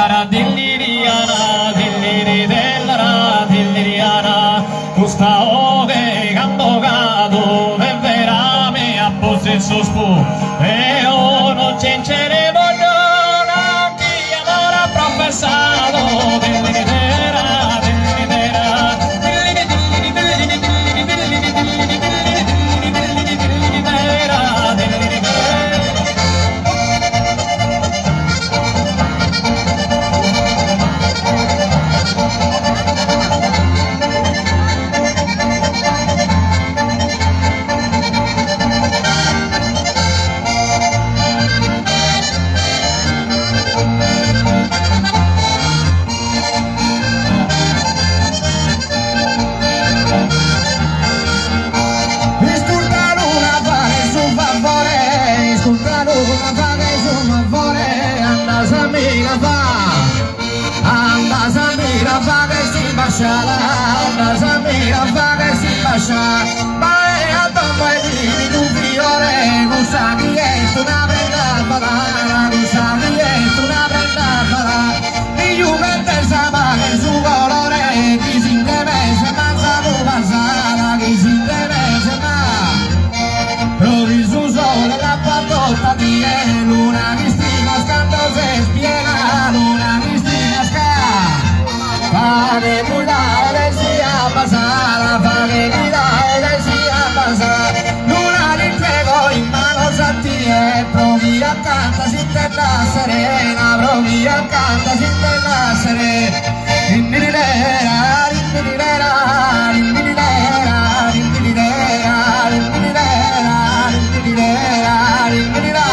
dellara dilliriana, dilliri dellara dilliriana, questa ove gambogado del verame a possesso spu e o non cenceremo non chi amore professato dilliri dera dilliri dera dilliri dilliri dilliri dilliri dilliri dilliri dilliri dilliri dera dilliri dera. Anda Samira fa che si bacia, ma è a dopo e di un fiore, non sa chi è una prenda parana, non sa chi è una prenda parana, e Juventus sa che su colore, chi si deve se mangia tu passata, chi si deve se ma, provi su sole la patotta di luna Cristina scando se spiega, luna Cristina fare mudare sia basata, fare mudare sia basata, luna li prego in mano sattie, provi accanto si terra serena, provi accanto si terra serena, rindirilera, rindirilera, rindirilera, rindirilera, rindirilera, rindirilera, rindirilera.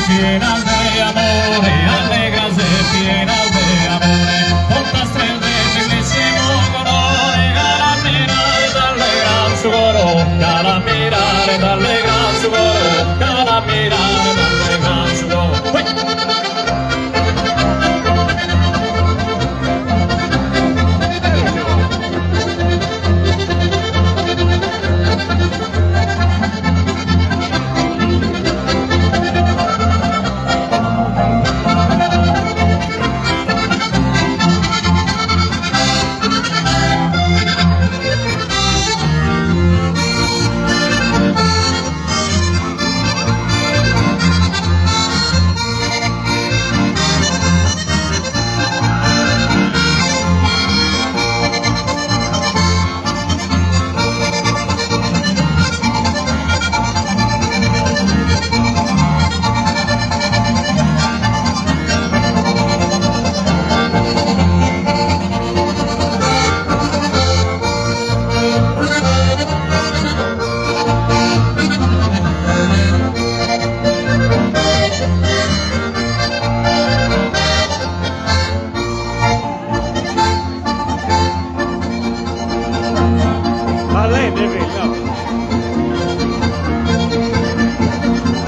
Llenas de amore, allegras e pienas de amore, contas del bellissimo colore, calamirare dalle gran sugoro, calamirare dalle gran sugoro, calamirare dalle gran sugoro.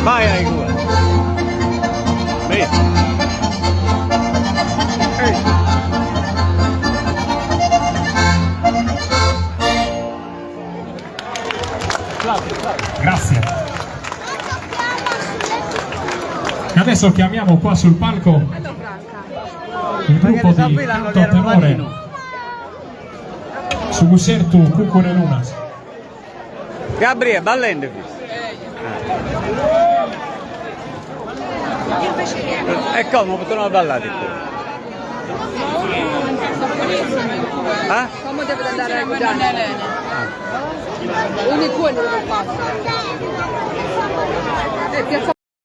Vai ai due. Vedi. Grazie. Adesso chiamiamo qua sul palco il gruppo di canto tenore su Gusertu Cucure Lunas. Gabriele, ballende. E come potremmo ballare qua? Come deve andare a guidare? Ogni quello dove passa.